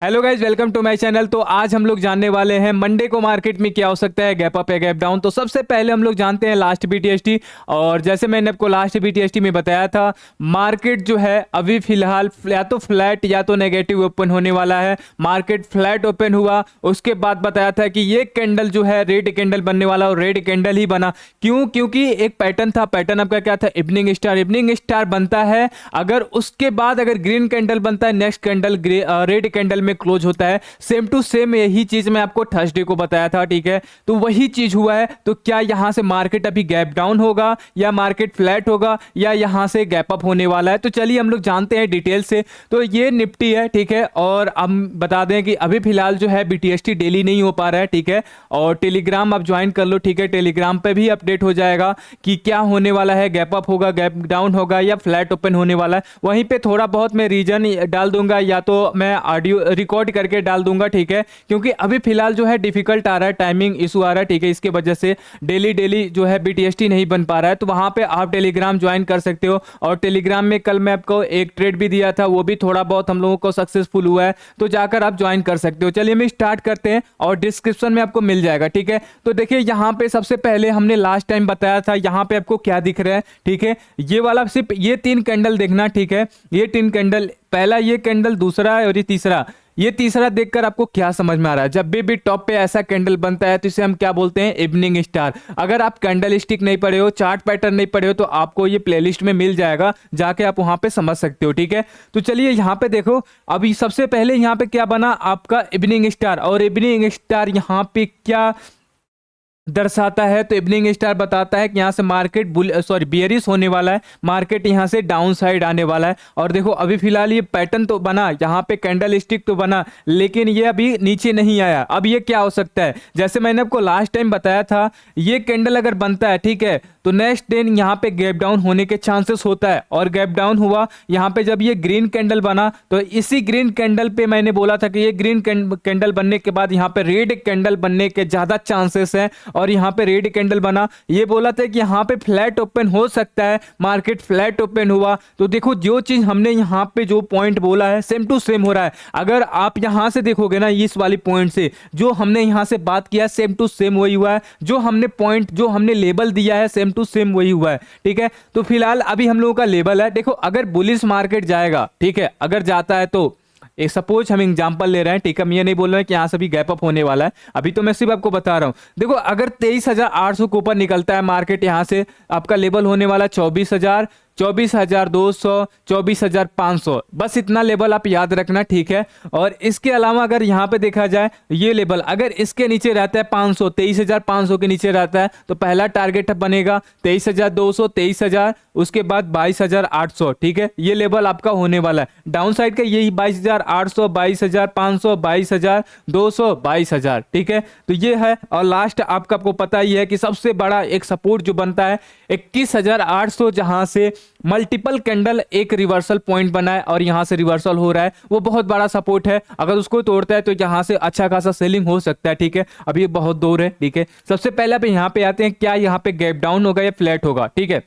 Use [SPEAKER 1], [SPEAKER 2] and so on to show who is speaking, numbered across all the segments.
[SPEAKER 1] Hello guys, welcome to my channel. तो आज हम लोग जानने वाले हैं मंडे को मार्केट में क्या हो सकता है, गैप अप या गैप डाउन। तो सबसे पहले हम लोग जानते हैं लास्ट बीटीएसटी। और जैसे मैंने आपको लास्ट बीटीएसटी में बताया था, मार्केट जो है अभी फिलहाल या तो फ्लैट या तो नेगेटिव ओपन होने वाला है। मार्केट फ्लैट ओपन हुआ, उसके बाद बताया था कि ये कैंडल जो है रेड कैंडल बनने वाला, और रेड कैंडल ही बना। क्यों? क्योंकि एक पैटर्न था। पैटर्न आपका क्या था? Evening star. इवनिंग स्टार बनता है, अगर उसके बाद अगर ग्रीन कैंडल बनता है, नेक्स्ट कैंडल रेड कैंडल में क्लोज होता है। सेम टू सेम यही चीज मैं आपको थर्सडे को बताया था, ठीक है। तो वही चीज हुआ है। तो क्या यहां से मार्केट अभी गैप डाउन होगा या मार्केट फ्लैट होगा या यहां से गैप अप होने वाला है? तो चलिए हम लोग जानते हैं डिटेल से। तो ये निफ्टी है, ठीक है। और हम बता दें कि अभी फिलहाल जो है बीटीएसटी डेली नहीं हो पा रहा है, ठीक है। और टेलीग्राम आप ज्वाइन कर लो, ठीक है। टेलीग्राम पे भी अपडेट हो जाएगा कि क्या होने वाला है, गैप अप होगा, गैप डाउन होगा या फ्लैट ओपन होने वाला है। वहीं पे थोड़ा बहुत मैं रीजन डाल दूंगा या तो मैं ऑडियो रिकॉर्ड करके डाल दूंगा, ठीक है। क्योंकि अभी फिलहाल जो है डिफिकल्ट आ रहा है, टाइमिंग इशू आ रहा है, ठीक है। इसके वजह से डेली जो है बीटीएसटी नहीं बन पा रहा है। तो वहां पे आप टेलीग्राम ज्वाइन कर सकते हो। और टेलीग्राम में कल मैं आपको एक ट्रेड भी दिया था, वो भी थोड़ा बहुत हम लोगों को सक्सेसफुल हुआ है। तो जाकर आप ज्वाइन कर सकते हो। चलिए हम स्टार्ट करते हैं और डिस्क्रिप्शन में आपको मिल जाएगा, ठीक है। तो देखिए यहाँ पे सबसे पहले हमने लास्ट टाइम बताया था, यहाँ पे आपको क्या दिख रहा है, ठीक है। ये वाला सिर्फ ये 3 कैंडल देखना, ठीक है। ये 3 कैंडल, पहला ये कैंडल, दूसरा है और ये तीसरा देखकर आपको क्या समझ में आ रहा है? जब भी टॉप पे ऐसा कैंडल बनता है तो इसे हम क्या बोलते हैं? Evening star. अगर आप कैंडल स्टिक नहीं पढ़े हो, चार्ट पैटर्न नहीं पढ़े हो, तो आपको ये प्लेलिस्ट में मिल जाएगा, जाके आप वहां पे समझ सकते हो, ठीक है। तो चलिए यहाँ पे देखो, अभी सबसे पहले यहाँ पे क्या बना आपका? Evening star. और इवनिंग स्टार यहाँ पे क्या दर्शाता है? तो इवनिंग स्टार बताता है कि यहाँ से मार्केट बियरिश होने वाला है, मार्केट यहाँ से डाउन साइड आने वाला है। और देखो अभी फिलहाल ये पैटर्न तो बना, यहाँ पे कैंडल स्टिक तो बना, लेकिन ये अभी नीचे नहीं आया। अब ये क्या हो सकता है? जैसे मैंने आपको लास्ट टाइम बताया था, ये कैंडल अगर बनता है, ठीक है, तो नेक्स्ट दिन यहाँ पे गैप डाउन होने के चांसेस होता है। और गैप डाउन हुआ यहाँ पे, जब ये ग्रीन कैंडल बना, तो इसी ग्रीन कैंडल पे मैंने बोला था कि ये ग्रीन कैंडल बनने के बाद यहाँ पे रेड कैंडल बनने के ज्यादा चांसेस हैं। और यहाँ पे रेड कैंडल बना, ये बोला था कि यहाँ पे फ्लैट ओपन हो सकता है। मार्केट फ्लैट ओपन हुआ। तो देखो जो चीज हमने यहाँ पे जो पॉइंट बोला है, सेम टू सेम हो रहा है। अगर आप यहाँ से देखोगे ना, इस वाली पॉइंट से जो हमने यहाँ से बात किया, सेम टू सेम वही हुआ है। जो हमने पॉइंट, जो हमने लेबल दिया है, सेम टू सेम वही हुआ है, ठीक है। तो फिलहाल अभी हम लोगों का लेबल है, देखो अगर बुलिश मार्केट जाएगा, ठीक है, अगर जाता है तो एक सपोज हम एग्जांपल ले रहे हैं, ठीक है। मैं ये नहीं बोल रहा है कि यहां से भी गैप अप होने वाला है, अभी तो मैं सिर्फ आपको बता रहा हूं। देखो अगर 23,800 के ऊपर निकलता है मार्केट, यहां से आपका लेवल होने वाला 24,000, 24,200, 24,500, बस इतना लेवल आप याद रखना, ठीक है। और इसके अलावा अगर यहाँ पे देखा जाए, ये लेवल अगर इसके नीचे रहता है 500, 23,500 के नीचे रहता है, तो पहला टारगेट बनेगा 23,200, 23,000, उसके बाद 22,800, ठीक है। ये लेवल आपका होने वाला है। डाउन साइड का यही 22,800, 22,500, 22,200, 22,000, ठीक है। तो ये है। और लास्ट आपको पता ही है कि सबसे बड़ा एक सपोर्ट जो बनता है 21,800, जहां से मल्टीपल कैंडल एक रिवर्सल पॉइंट बना है और यहां से रिवर्सल हो रहा है, वो बहुत बड़ा सपोर्ट है। अगर उसको तोड़ता है तो यहां से अच्छा खासा सेलिंग हो सकता है, ठीक है। अभी ये बहुत दूर है, ठीक है। सबसे पहले आप यहां पे आते हैं, क्या यहां पे गैप डाउन होगा या फ्लैट होगा, ठीक है।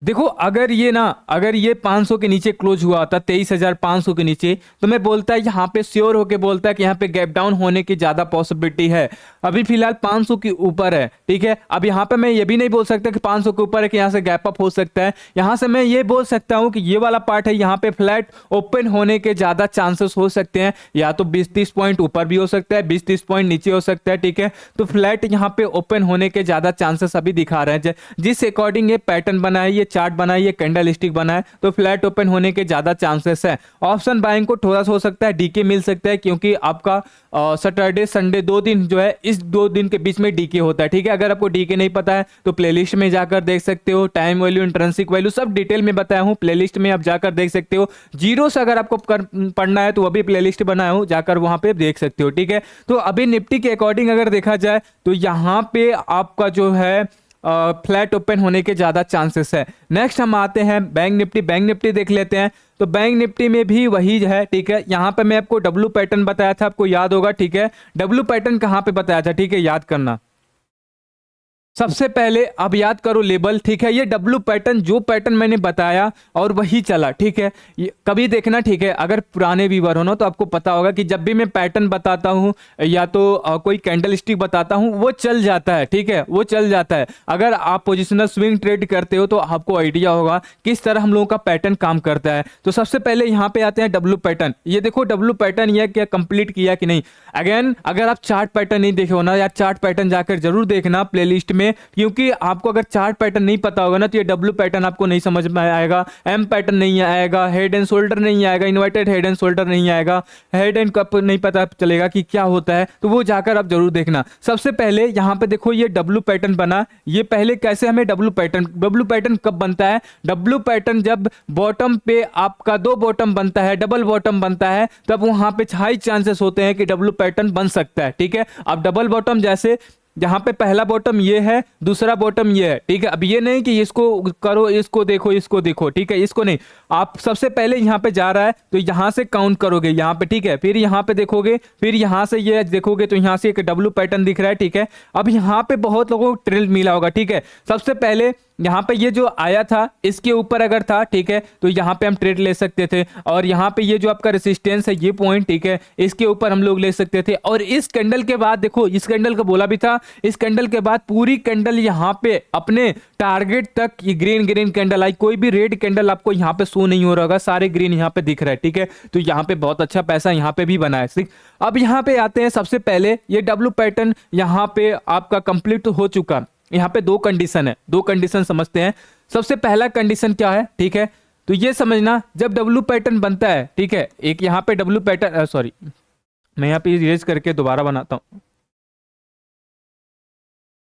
[SPEAKER 1] देखो अगर ये 500 के नीचे क्लोज हुआ होता, 23,500 के नीचे, तो मैं बोलता है यहाँ पे श्योर होके बोलता है कि यहाँ पे गैप डाउन होने की ज्यादा पॉसिबिलिटी है। अभी फिलहाल 500 के ऊपर है, ठीक है। अब यहाँ पे मैं ये भी नहीं बोल सकता कि 500 के ऊपर है कि यहाँ से गैप अप हो सकता है। यहाँ से मैं ये बोल सकता हूँ कि ये वाला पार्ट है, यहाँ पे फ्लैट ओपन होने के ज्यादा चांसेस हो सकते हैं। या तो 20-30 पॉइंट ऊपर भी हो सकता है, 20-30 पॉइंट नीचे हो सकता है, ठीक है। तो फ्लैट यहाँ पे ओपन होने के ज्यादा चांसेस अभी दिखा रहे हैं। जिस अकॉर्डिंग ये पैटर्न बना है, ये चार्ट बना है, ये कैंडल स्टिक बना है, तो फ्लैट ओपन होने के ज्यादा चांसेस है। ऑप्शन बाइंग को थोड़ा सा हो सकता है डीके मिल सकता है, क्योंकि आपका सैटरडे संडे 2 दिन जो है, इस 2 दिन के बीच में डीके होता है, ठीक है। अगर आपको डीके नहीं पता है तो प्लेलिस्ट में जाकर देख सकते हो। टाइम वैल्यू, इंट्रिंसिक वैल्यू सब डिटेल में बताया हूं, प्लेलिस्ट में आप जाकर देख सकते हो। जीरो से अगर आपको पढ़ना है तो वह भी प्लेलिस्ट बनाया हूं, जाकर वहां पे देख सकते हो, ठीक है। तो अभी निफ्टी के अकॉर्डिंग अगर देखा जाए तो यहां पे आपका जो है फ्लैट ओपन होने के ज्यादा चांसेस है। नेक्स्ट हम आते हैं बैंक निफ्टी। बैंक निफ्टी देख लेते हैं। तो बैंक निफ्टी में भी वही है, ठीक है। यहां पे मैं आपको डब्ल्यू पैटर्न बताया था, आपको याद होगा, ठीक है। डब्ल्यू पैटर्न कहां पे बताया था, ठीक है, याद करना। सबसे पहले अब याद करो लेबल, ठीक है। ये डब्लू पैटर्न, जो पैटर्न मैंने बताया और वही चला, ठीक है। ये कभी देखना, ठीक है, अगर पुराने व्यूवर हो ना तो आपको पता होगा कि जब भी मैं पैटर्न बताता हूँ या तो कोई कैंडल स्टिक बताता हूँ वो चल जाता है, ठीक है, वो चल जाता है। अगर आप पोजिशनल स्विंग ट्रेड करते हो तो आपको आइडिया होगा किस तरह हम लोगों का पैटर्न काम करता है। तो सबसे पहले यहाँ पे आते हैं डब्लू पैटर्न। ये देखो डब्लू पैटर्न ये क्या कंप्लीट किया कि नहीं। अगेन अगर आप चार्ट पैटर्न नहीं देखे हो ना यार, चार्ट पैटर्न जाकर जरूर देखना प्लेलिस्ट में, क्योंकि आपको अगर चार्ट पैटर्न नहीं पता होगा ना तो ये डब्लू पैटर्न आपको नहीं समझ में आएगा, एम पैटर्न नहीं आएगा, हेड एंड शोल्डर नहीं आएगा, इन्वर्टेड हेड एंड शोल्डर नहीं आएगा, हेड एंड कप नहीं पता चलेगा कि क्या होता है। तो वो जाकर आप जरूर देखना। सबसे पहले यहाँ पे देखो ये डब्लू पैटर्न बना। ये पहले कैसे हमें डब्लू पैटर्न कब बनता है? डब्लू पैटर्न जब बॉटम पे आपका दो बॉटम बनता है, डबल बॉटम बनता है, तब वहां पे हाई चांसेस होते हैं कि डब्लू पैटर्न बन सकता है, ठीक है। अब डबल बॉटम जैसे यहाँ पे पहला बॉटम ये है, दूसरा बॉटम ये है, ठीक है। अब ये नहीं कि इसको करो, इसको देखो, इसको देखो, ठीक है, इसको नहीं। आप सबसे पहले यहाँ पे जा रहा है तो यहाँ से काउंट करोगे यहाँ पे, ठीक है, फिर यहाँ पे देखोगे, फिर यहाँ से ये देखोगे तो यहाँ से एक डब्लू पैटर्न दिख रहा है, ठीक है। अब यहाँ पे बहुत लोगों को ट्रेल मिला होगा, ठीक है। सबसे पहले यहाँ पे ये जो आया था इसके ऊपर अगर था, ठीक है, तो यहाँ पे हम ट्रेड ले सकते थे। और यहाँ पे ये जो आपका रेसिस्टेंस है ये पॉइंट, ठीक है, इसके ऊपर हम लोग ले सकते थे। और इस कैंडल के बाद देखो, इस कैंडल का बोला भी था, इस कैंडल के बाद पूरी कैंडल यहाँ पे अपने टारगेट तक ये ग्रीन ग्रीन कैंडल आई। कोई भी रेड कैंडल आपको यहाँ पे शो नहीं हो रहा होगा, सारे ग्रीन यहाँ पे दिख रहा है, ठीक है। तो यहाँ पे बहुत अच्छा पैसा यहाँ पे भी बना है, ठीक। अब यहाँ पे आते हैं, सबसे पहले ये डब्लू पैटर्न यहाँ पे आपका कंप्लीट हो चुका। यहाँ पे दो कंडीशन है, दो कंडीशन समझते हैं। सबसे पहला कंडीशन क्या है, ठीक है, तो ये समझना जब डब्लू पैटर्न बनता है, ठीक है, एक यहाँ पे डब्लू पैटर्न, सॉरी मैं यहाँ पे इरेज करके दोबारा बनाता हूँ,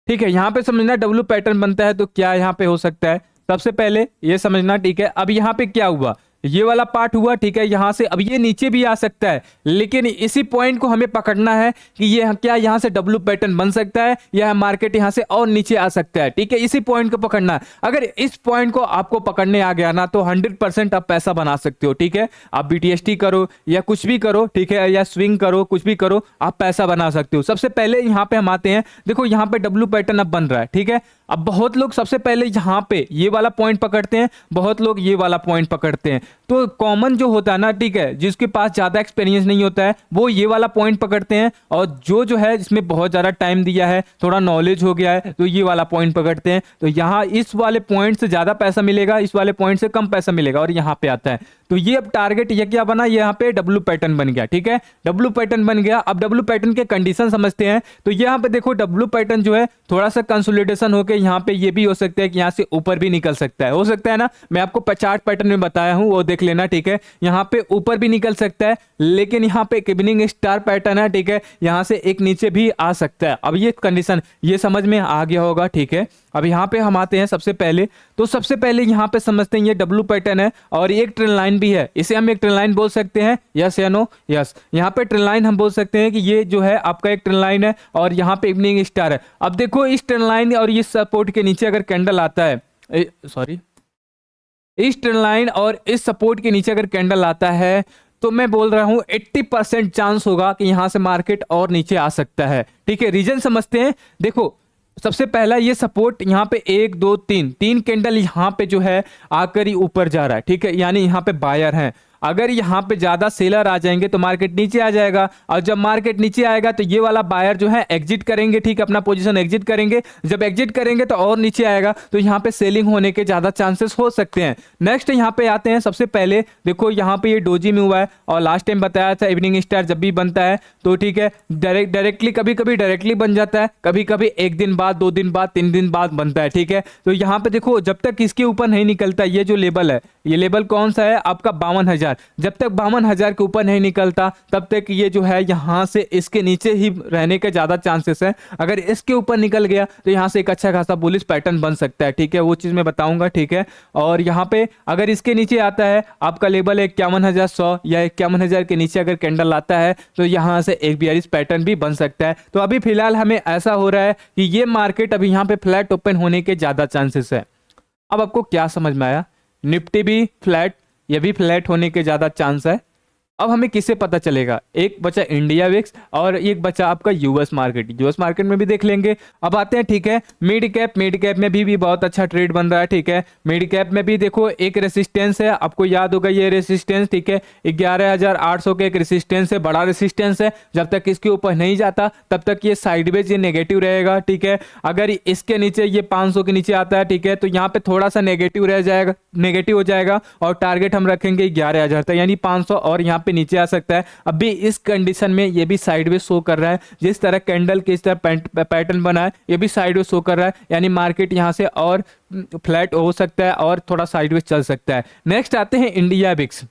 [SPEAKER 1] ठीक है। यहाँ पे समझना डब्लू पैटर्न बनता है तो क्या यहाँ पे हो सकता है, सबसे पहले ये समझना, ठीक है। अब यहाँ पे क्या हुआ, ये वाला पार्ट हुआ, ठीक है, यहां से अब ये नीचे भी आ सकता है, लेकिन इसी पॉइंट को हमें पकड़ना है कि ये क्या यहां से डब्लू पैटर्न बन सकता है या मार्केट यहां से और नीचे आ सकता है, ठीक है। इसी पॉइंट को पकड़ना है। अगर इस पॉइंट को आपको पकड़ने आ गया ना तो 100% आप पैसा बना सकते हो, ठीक है। आप बीटीएसटी करो या कुछ भी करो, ठीक है, या स्विंग करो, कुछ भी करो, आप पैसा बना सकते हो। सबसे पहले यहाँ पे हम आते हैं, देखो यहाँ पे डब्लू पैटर्न अब बन रहा है, ठीक है। अब बहुत लोग सबसे पहले यहाँ पे ये वाला पॉइंट पकड़ते हैं, बहुत लोग ये वाला पॉइंट पकड़ते हैं। तो कॉमन जो होता है ना, ठीक है, जिसके पास ज्यादा एक्सपीरियंस नहीं होता है वो ये वाला पॉइंट पकड़ते हैं, और जो है जिसमें बहुत ज्यादा टाइम दिया है, थोड़ा नॉलेज हो गया है, तो ये वाला पॉइंट पकड़ते हैं। तो यहाँ इस वाले पॉइंट से ज्यादा पैसा मिलेगा, इस वाले पॉइंट से कम पैसा मिलेगा, और यहाँ पे आता है। तो ये अब टारगेट ये क्या बना, यहाँ पे डब्लू पैटर्न बन गया, ठीक है, डब्लू पैटर्न बन गया। अब डब्लू पैटर्न के कंडीशन समझते हैं। तो यहाँ पे देखो डब्लू पैटर्न जो है थोड़ा सा कंसोलिडेशन होकर यहाँ पे ये भी हो सकता है कि यहाँ से ऊपर भी निकल सकता है, हो सकता है ना। मैं आपको चार्ट पैटर्न में बताया हूँ, वो देख लेना, ठीक है। यहाँ पे ऊपर भी निकल सकता है, लेकिन यहाँ पे एक इवनिंग स्टार पैटर्न है, ठीक है, यहाँ से एक नीचे भी आ सकता है। अब ये कंडीशन ये समझ में आ गया होगा, ठीक है। अब यहाँ पे हम आते हैं सबसे पहले, तो सबसे पहले यहाँ पे समझते हैं ये डब्लू पैटर्न है और एक ट्रेल लाइन भी है, इसे हम एक ट्रेल लाइन बोल सकते हैं, यस या नो? यस। यहाँ पे ट्रेल लाइन हम बोल सकते हैं कि ये जो है आपका एक ट्रेल लाइन है और यहाँ पे इवनिंग स्टार है। अब देखो इस ट्रेल लाइन और इस सपोर्ट के नीचे अगर कैंडल आता है, सॉरी, इस ट्रेल लाइन और इस सपोर्ट के नीचे अगर कैंडल आता है तो मैं बोल रहा हूं 80% चांस होगा कि यहां से मार्केट और नीचे आ सकता है, ठीक है। रीजन समझते हैं, देखो सबसे पहला ये सपोर्ट यहाँ पे 1 2 3 कैंडल यहाँ पे जो है आकर ही ऊपर जा रहा है, ठीक है, यानी यहाँ पे बायर हैं। अगर यहाँ पे ज्यादा सेलर आ जाएंगे तो मार्केट नीचे आ जाएगा, और जब मार्केट नीचे आएगा तो ये वाला बायर जो है एग्जिट करेंगे, ठीक है, अपना पोजीशन एग्जिट करेंगे। जब एग्जिट करेंगे तो और नीचे आएगा, तो यहाँ पे सेलिंग होने के ज्यादा चांसेस हो सकते हैं। नेक्स्ट यहाँ पे आते हैं, सबसे पहले देखो यहाँ पे ये डोजी में हुआ है, और लास्ट टाइम बताया था इवनिंग स्टार जब भी बनता है तो ठीक है डायरेक्टली, कभी कभी डायरेक्टली बन जाता है, कभी कभी 1 दिन बाद, 2 दिन बाद, 3 दिन बाद बनता है, ठीक है। तो यहाँ पे देखो जब तक इसके ऊपर नहीं निकलता, ये जो लेवल है, ये लेवल कौन सा है आपका 52,000, जब तक 52,000 के ऊपर नहीं निकलता तब तक ये जो है यहाँ से इसके नीचे ही रहने के ज्यादा चांसेस है। अगर इसके ऊपर निकल गया तो यहाँ से एक अच्छा खासा बुलिश पैटर्न बन सकता है, ठीक है, वो चीज मैं बताऊंगा, ठीक है। और यहाँ पे अगर इसके नीचे आता है आपका लेवल 51,100 या 51,000 के नीचे अगर कैंडल आता है तो यहाँ से एक बियरिश पैटर्न भी बन सकता है। तो अभी फिलहाल हमें ऐसा हो रहा है कि ये मार्केट अभी यहाँ पे फ्लैट ओपन होने के ज्यादा चांसेस है। अब आपको क्या समझ में आया? निफ्टी भी फ्लैट, ये भी फ्लैट होने के ज्यादा चांस है, अब हमें किससे पता चलेगा, एक बचा इंडिया विक्स और एक बचा आपका यूएस मार्केट। यूएस मार्केट में भी देख लेंगे। अब आते हैं ठीक है मिड कैप में भी बहुत अच्छा ट्रेड बन रहा है। ठीक है मिड कैप में भी देखो एक रेसिस्टेंस है, आपको याद होगा ये रेसिस्टेंस। ठीक है 11,800 का एक रेसिस्टेंस है, बड़ा रेसिस्टेंस है। जब तक इसके ऊपर नहीं जाता तब तक ये साइडवेज ये नेगेटिव रहेगा। ठीक है अगर इसके नीचे ये 500 के नीचे आता है ठीक है तो यहाँ पे थोड़ा सा नेगेटिव रह जाएगा, नेगेटिव हो जाएगा और टारगेट हम रखेंगे 11,000 तक, यानी 500 और यहाँ पे नीचे आ सकता है। अभी इस कंडीशन में ये भी साइडवेज शो कर रहा है, जिस तरह कैंडल के इस तरह पैटर्न बना है ये भी साइडवेज शो कर रहा है, यानी मार्केट यहाँ से और फ्लैट हो सकता है और थोड़ा साइडवेज चल सकता है। नेक्स्ट आते हैं इंडिया विक्स।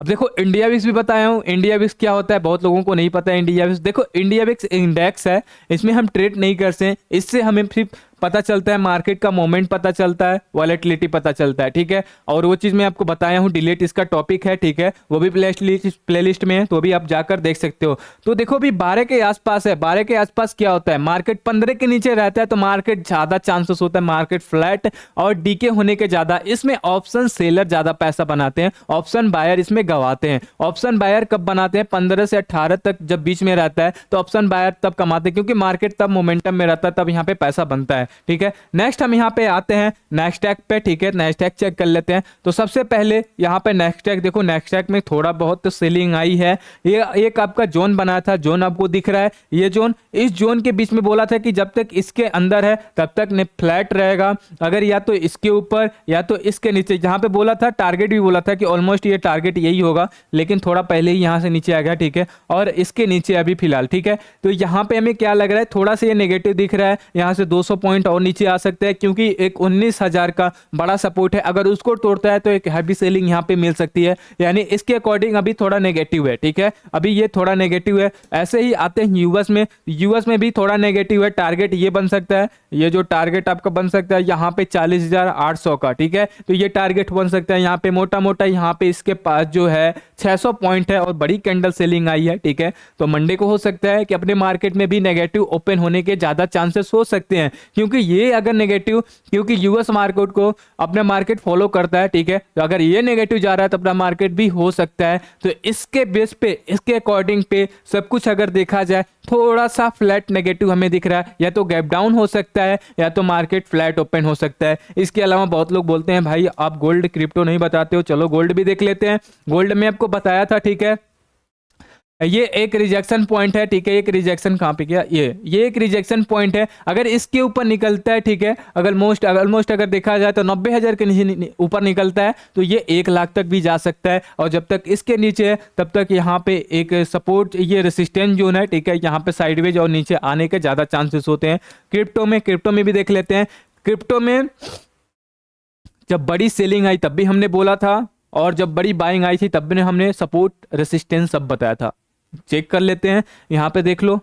[SPEAKER 1] अब देखो इंडिया विक्स भी बताया हूँ। इंडिया विक्स क्या होता है बहुत लोगों को नहीं पता है। इंडिया विक्स देखो, इंडिया विक्स इंडेक्स है, इसमें हम ट्रेड नहीं करते हैं, इससे हमें सिर्फ पता चलता है मार्केट का मोमेंट पता चलता है, वॉलेटिलिटी पता चलता है। ठीक है और वो चीज़ मैं आपको बताया हूँ, डिलीट इसका टॉपिक है। ठीक है वो भी प्लेलिस्ट में है तो भी आप जाकर देख सकते हो। तो देखो अभी 12 के आसपास है, 12 के आसपास क्या होता है, मार्केट 15 के नीचे रहता है तो मार्केट ज़्यादा चांसेस होता है मार्केट फ्लैट और डीके होने के ज़्यादा। इसमें ऑप्शन सेलर ज़्यादा पैसा बनाते हैं, ऑप्शन बायर इसमें गवाते हैं। ऑप्शन बायर कब बनाते हैं, 15 से 18 तक जब बीच में रहता है तो ऑप्शन बायर तब कमाते हैं, क्योंकि मार्केट तब मोमेंटम में रहता है, तब यहाँ पे पैसा बनता है। ठीक है नेक्स्ट हम यहाँ पे आते हैं नैस्डैक पे। ठीक है नैस्डैक चेक कर लेते हैं। तो सबसे पहले यहाँ पे नैस्डैक देखो, नैस्डैक में थोड़ा बहुत सेलिंग आई है। ये एक आपका जोन बना था, जोन आपको दिख रहा है ये जोन, इस जोन के बीच में बोला था कि जब तक इसके अंदर है तब तक फ्लैट रहेगा, अगर या तो इसके ऊपर या तो इसके नीचे। यहाँ पे बोला था टारगेट भी बोला था कि ऑलमोस्ट ये टारगेट यही होगा, लेकिन थोड़ा पहले ही यहाँ से नीचे आ गया। ठीक है और इसके नीचे अभी फिलहाल। ठीक है तो यहाँ पे हमें क्या लग रहा है, थोड़ा सा ये नेगेटिव दिख रहा है, यहाँ से 200 पॉइंट और नीचे आ सकते हैं, क्योंकि एक 19,000 का बड़ा सपोर्ट है, अगर उसको तोड़ता है तो एक हैवी सेलिंग यहाँ पे मिल सकती है, यानी इसके अकॉर्डिंग अभी थोड़ा नेगेटिव है। ठीक है अभी ये थोड़ा नेगेटिव है। ऐसे ही आते हैं यूएस में, यूएस में भी थोड़ा नेगेटिव है। टारगेट ये बन सकता है, ये जो टारगेट आपका बन सकता है यहाँ पे 40,800 का। ठीक है तो ये टारगेट बन सकता है यहाँ पे मोटा मोटा, यहाँ पे इसके पास जो है 600 पॉइंट है और बड़ी कैंडल सेलिंग आई है। ठीक है तो मंडे को हो सकता है कि अपने मार्केट में भी नेगेटिव ओपन होने के ज्यादा चांसेस हो सकते हैं, क्योंकि ये अगर नेगेटिव, क्योंकि यूएस मार्केट को अपना मार्केट फॉलो करता है। ठीक है तो अगर ये नेगेटिव जा रहा है तो अपना मार्केट भी हो सकता है। तो इसके बेस पे, इसके अकॉर्डिंग पे सब कुछ अगर देखा जाए, थोड़ा सा फ्लैट नेगेटिव हमें दिख रहा है, या तो गैप डाउन हो सकता है या तो मार्केट फ्लैट ओपन हो सकता है। इसके अलावा बहुत लोग बोलते हैं भाई आप गोल्ड क्रिप्टो नहीं बताते हो, चलो गोल्ड भी देख लेते हैं। गोल्ड में आपको बताया था। ठीक है ये एक रिजेक्शन पॉइंट है। ठीक है एक रिजेक्शन कहाँ पे गया, ये एक रिजेक्शन पॉइंट है, अगर इसके ऊपर निकलता है। ठीक है अगर ऑलमोस्ट अगर देखा जाए तो 90,000 के नीचे ऊपर निकलता है तो ये 1 लाख तक भी जा सकता है, और जब तक इसके नीचे है तब तक यहाँ पे एक सपोर्ट, ये रेसिस्टेंस जोन है। ठीक है यहाँ पे साइडवेज और नीचे आने के ज़्यादा चांसेस होते हैं। क्रिप्टो में भी देख लेते हैं। क्रिप्टो में जब बड़ी सेलिंग आई तब भी हमने बोला था, और जब बड़ी बाइंग आई थी तब भी हमने सपोर्ट रेसिस्टेंस सब बताया था। चेक कर लेते हैं, यहाँ पे देख लो।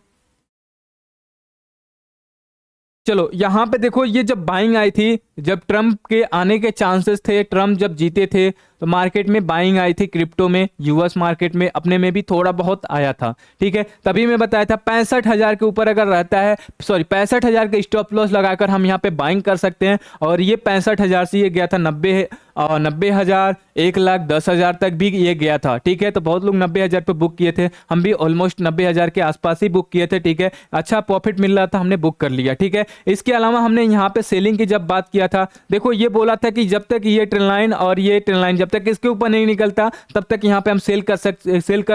[SPEAKER 1] चलो यहाँ पे देखो, ये जब बाइंग आई थी, जब ट्रम्प के आने के चांसेस थे, ट्रम्प जब जीते थे तो मार्केट में बाइंग आई थी क्रिप्टो में, यूएस मार्केट में अपने में भी थोड़ा बहुत आया था। ठीक है तभी मैं बताया था 65,000 के ऊपर अगर रहता है, सॉरी 65,000 का स्टॉप लॉस लगाकर हम यहाँ पे बाइंग कर सकते हैं। और ये 65,000 से ये गया था 90,000, 1,10,000 तक भी ये गया था। ठीक है तो बहुत लोग 90,000 पे बुक किए थे, हम भी ऑलमोस्ट 90,000 के आसपास ही बुक किए थे। ठीक है अच्छा प्रॉफिट मिल रहा था, हमने बुक कर लिया। ठीक है इसके अलावा हमने यहाँ पे सेलिंग की जब बात किया था, देखो ये बोला था कि जब तक ये ट्रेंड लाइन और ये ट्रेंड लाइन जब तक इसके ऊपर नहीं निकलता तब तक यहाँ पे हम सेल कर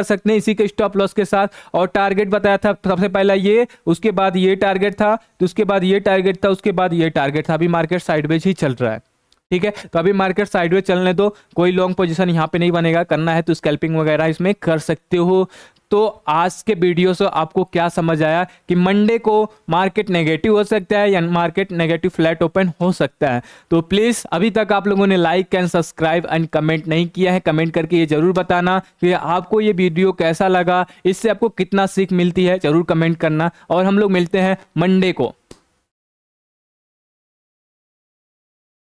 [SPEAKER 1] सकते हैं इसी के स्टॉप लॉस के साथ। और टारगेट बताया था सबसे पहला ये, उसके बाद ये टारगेट था, तो उसके बाद ये टारगेट था, उसके बाद ये टारगेट था। अभी मार्केट साइडवेज ही चल रहा है। ठीक है तो अभी मार्केट साइडवेज चलने दो, कोई लॉन्ग पोजीशन यहाँ पे नहीं बनेगा, करना है तो स्कैल्पिंग वगैरह इसमें कर सकते हो। तो आज के वीडियो से आपको क्या समझ आया कि मंडे को मार्केट नेगेटिव हो सकता है या मार्केट नेगेटिव फ्लैट ओपन हो सकता है। तो प्लीज़ अभी तक आप लोगों ने like and subscribe and comment नहीं किया है, कमेंट करके ये जरूर बताना कि आपको ये वीडियो कैसा लगा, इससे आपको कितना सीख मिलती है, जरूर कमेंट करना। और हम लोग मिलते हैं मंडे को।